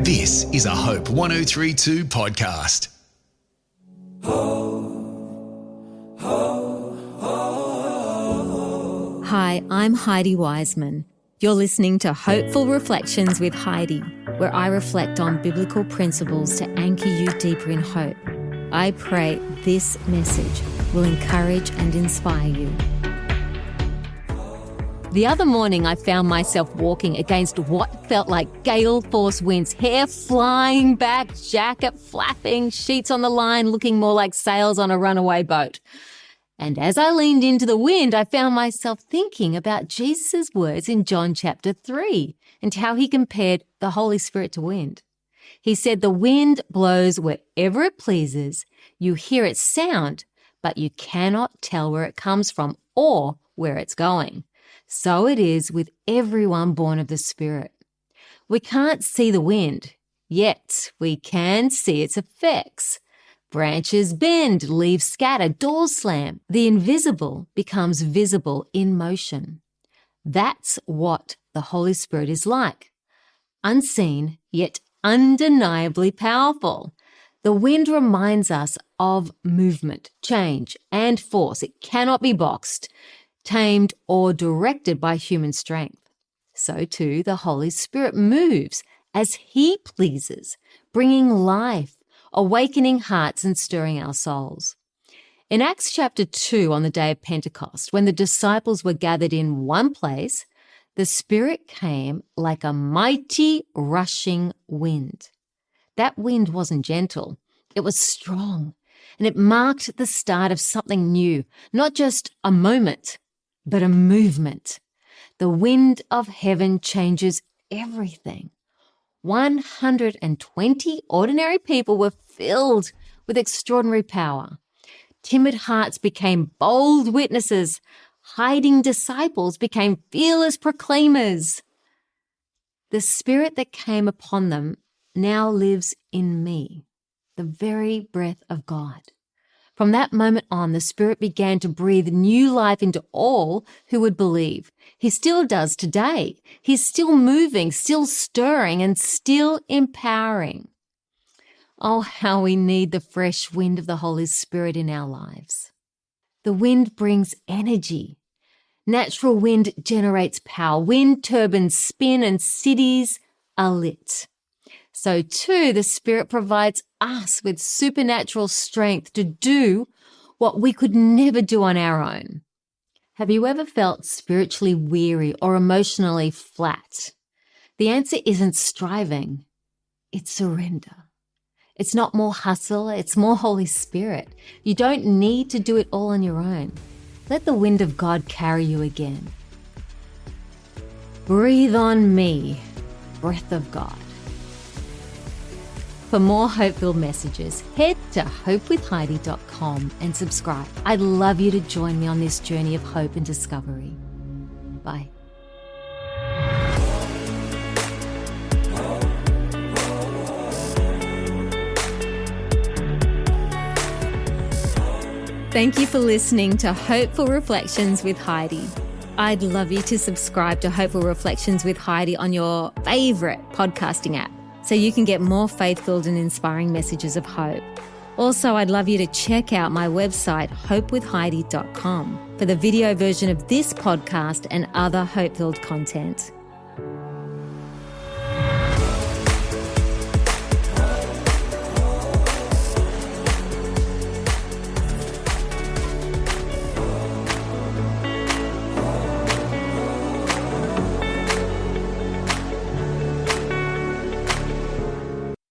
This is a Hope 1032 podcast. Hi, I'm Heidi Wiseman. You're listening to Hopeful Reflections with Heidi, where I reflect on biblical principles to anchor you deeper in hope. I pray this message will encourage and inspire you. The other morning, I found myself walking against what felt like gale force winds, hair flying back, jacket flapping, sheets on the line looking more like sails on a runaway boat. And as I leaned into the wind, I found myself thinking about Jesus' words in John chapter 3 and how he compared the Holy Spirit to wind. He said, "The wind blows wherever it pleases. You hear its sound, but you cannot tell where it comes from or where it's going. So it is with everyone born of the Spirit." We can't see the wind, yet we can see its effects. Branches bend, leaves scatter, doors slam. The invisible becomes visible in motion. That's what the Holy Spirit is like. Unseen, yet undeniably powerful. The wind reminds us of movement, change, and force. It cannot be boxed, tamed, or directed by human strength. So too, the Holy Spirit moves as he pleases, bringing life, awakening hearts and stirring our souls. In Acts chapter 2, on the day of Pentecost, when the disciples were gathered in one place, the Spirit came like a mighty rushing wind. That wind wasn't gentle. It was strong, and it marked the start of something new, not just a moment, but a movement. The wind of heaven changes everything. 120 ordinary people were filled with extraordinary power. Timid hearts became bold witnesses. Hiding disciples became fearless proclaimers. The Spirit that came upon them now lives in me, the very breath of God. From that moment on, the Spirit began to breathe new life into all who would believe. He still does today. He's still moving, still stirring, and still empowering. Oh, how we need the fresh wind of the Holy Spirit in our lives. The wind brings energy. Natural wind generates power. Wind turbines spin and cities are lit. So too, the Spirit provides us with supernatural strength to do what we could never do on our own. Have you ever felt spiritually weary or emotionally flat? The answer isn't striving, it's surrender. It's not more hustle, it's more Holy Spirit. You don't need to do it all on your own. Let the wind of God carry you again. Breathe on me, breath of God. For more hope-filled messages, head to hopewithheidi.com and subscribe. I'd love you to join me on this journey of hope and discovery. Bye. Thank you for listening to Hopeful Reflections with Heidi. I'd love you to subscribe to Hopeful Reflections with Heidi on your favorite podcasting app, so you can get more faith-filled and inspiring messages of hope. Also, I'd love you to check out my website, hopewithheidi.com, for the video version of this podcast and other hope-filled content.